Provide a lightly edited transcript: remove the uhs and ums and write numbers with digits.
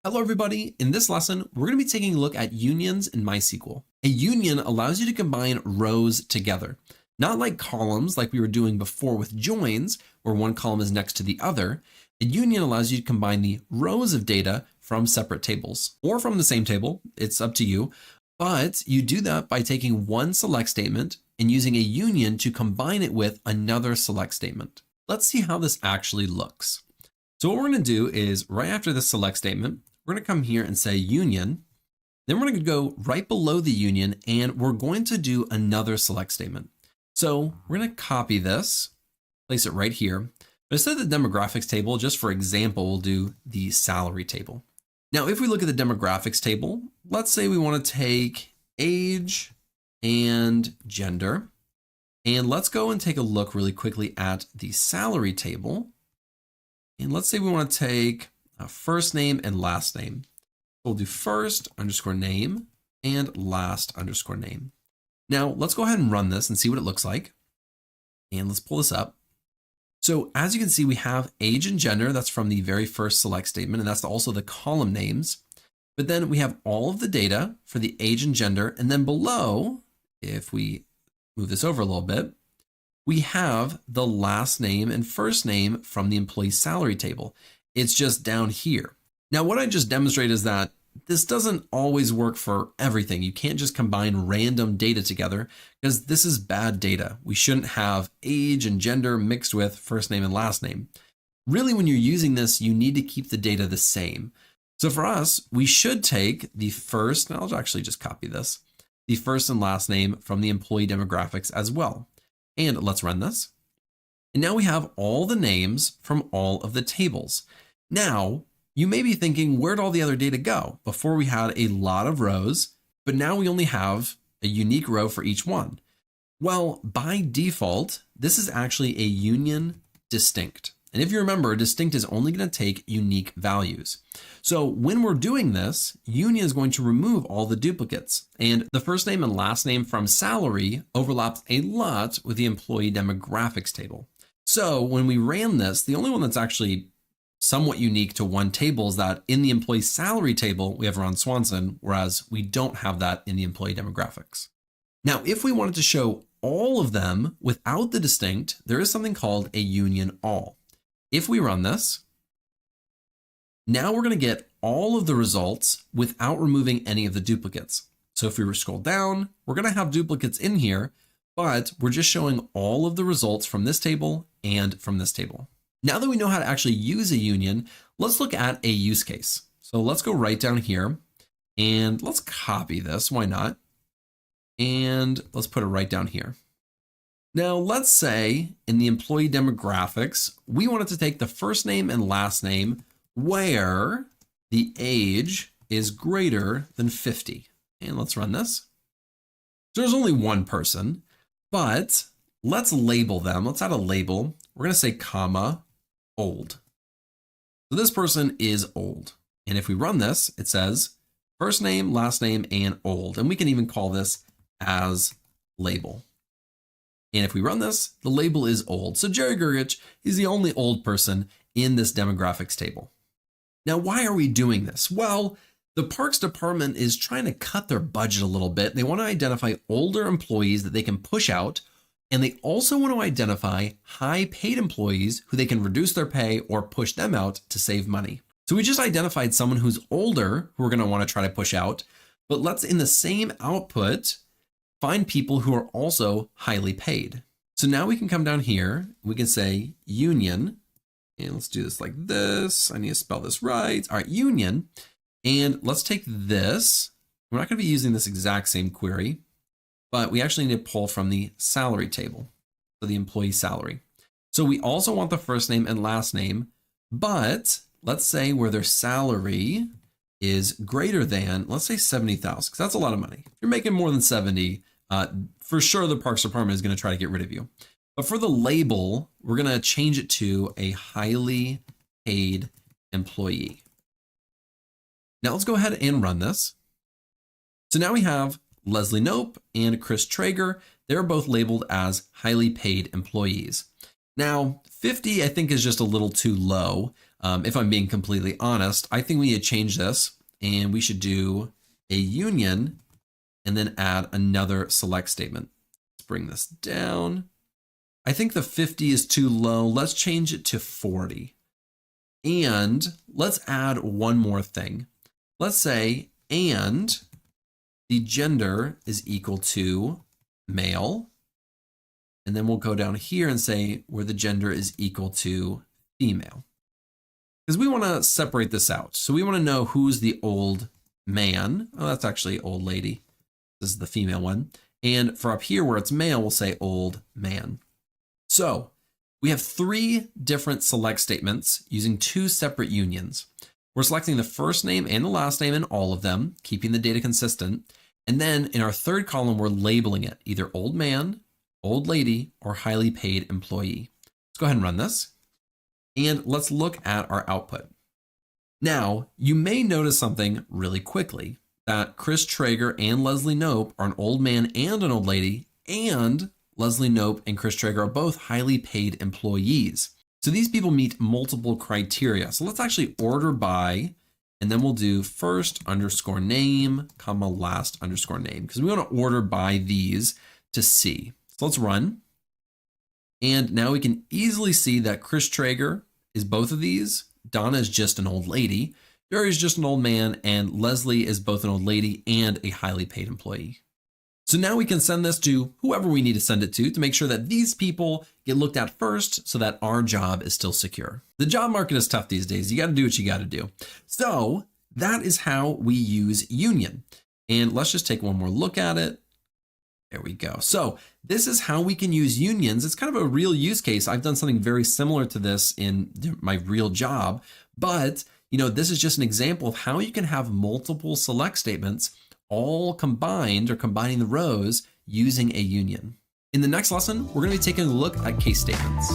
Hello everybody, in this lesson, we're going to be taking a look at unions in MySQL. A union allows you to combine rows together, not like columns like we were doing before with joins, where one column is next to the other. A union allows you to combine the rows of data from separate tables, or from the same table, it's up to you, but you do that by taking one select statement and using a union to combine it with another select statement. Let's see how this actually looks. So what we're going to do is right after this select statement, we're going to come here and say union. Then we're going to go right below the union and we're going to do another select statement. So we're going to copy this, place it right here. But instead of the demographics table, just for example, we'll do the salary table. Now, if we look at the demographics table, let's say we want to take age and gender. And let's go and take a look really quickly at the salary table. And let's say we want to take a first name and last name. We'll do first underscore name and last underscore name. Now let's go ahead and run this and see what it looks like. And let's pull this up. So as you can see, we have age and gender. That's from the very first select statement. And that's also the column names. But then we have all of the data for the age and gender. And then below, if we move this over a little bit, we have the last name and first name from the employee salary table. It's just down here. Now, what I just demonstrated is that this doesn't always work for everything. You can't just combine random data together because this is bad data. We shouldn't have age and gender mixed with first name and last name. Really, when you're using this, you need to keep the data the same. So for us, we should take the first, and I'll actually just copy this, the first and last name from the employee demographics as well. And let's run this. And now we have all the names from all of the tables. Now, you may be thinking, where'd all the other data go? Before we had a lot of rows, but now we only have a unique row for each one. Well, by default, this is actually a union distinct. And if you remember, distinct is only going to take unique values. So when we're doing this, union is going to remove all the duplicates. And the first name and last name from salary overlaps a lot with the employee demographics table. So when we ran this, the only one that's actually somewhat unique to one table is that in the employee salary table, we have Ron Swanson, whereas we don't have that in the employee demographics. Now, if we wanted to show all of them without the distinct, there is something called a union all. If we run this, now we're going to get all of the results without removing any of the duplicates. So if we scroll down, we're going to have duplicates in here, but we're just showing all of the results from this table and from this table. Now that we know how to actually use a union, let's look at a use case. So let's go right down here and let's copy this. Why not? And let's put it right down here. Now, let's say in the employee demographics, we wanted to take the first name and last name where the age is greater than 50. And let's run this. So there's only one person, but let's label them. Let's add a label. We're going to say comma old. So this person is old. And if we run this, it says first name, last name, and old. And we can even call this as label. And if we run this, the label is old. So Jerry Gergich is the only old person in this demographics table. Now, why are we doing this? Well, the Parks Department is trying to cut their budget a little bit. They want to identify older employees that they can push out. And they also want to identify high paid employees who they can reduce their pay or push them out to save money. So we just identified someone who's older who we're going to want to try to push out, but let's in the same output, find people who are also highly paid. So now we can come down here, we can say union, and let's do this like this. I need to spell this right. All right, union. And let's take this. We're not going to be using this exact same query, but we actually need to pull from the salary table, so the employee salary. So we also want the first name and last name, but let's say where their salary is greater than, let's say 70,000, because that's a lot of money. If you're making more than 70, for sure the Parks Department is going to try to get rid of you. But for the label, we're going to change it to a highly paid employee. Now let's go ahead and run this. So now we have Leslie Knope and Chris Traeger. They're both labeled as highly paid employees. Now, 50, I think, is just a little too low. If I'm being completely honest, I think we need to change this and we should do a union and then add another select statement. Let's bring this down. I think the 50 is too low. Let's change it to 40. And let's add one more thing. Let's say, and the gender is equal to male. And then we'll go down here and say where the gender is equal to female. Because we want to separate this out. So we want to know who's the old man. Oh, that's actually old lady. This is the female one. And for up here where it's male, we'll say old man. So we have 3 different select statements using 2 separate unions. We're selecting the first name and the last name in all of them, keeping the data consistent. And then in our third column, we're labeling it either old man, old lady, or highly paid employee. Let's go ahead and run this. And let's look at our output. Now, you may notice something really quickly, that Chris Traeger and Leslie Knope are an old man and an old lady, and Leslie Knope and Chris Traeger are both highly paid employees. So these people meet multiple criteria. So let's actually order by, and then we'll do first underscore name, comma last underscore name, because we want to order by these to see. So let's run. And now we can easily see that Chris Traeger is both of these. Donna is just an old lady. Jerry is just an old man, and Leslie is both an old lady and a highly paid employee. So now we can send this to whoever we need to send it to make sure that these people get looked at first so that our job is still secure. The job market is tough these days. You got to do what you got to do. So that is how we use union. And let's just take one more look at it. There we go. So this is how we can use unions. It's kind of a real use case. I've done something very similar to this in my real job, but this is just an example of how you can have multiple select statements all combined or combining the rows using a union. In the next lesson, we're going to be taking a look at case statements.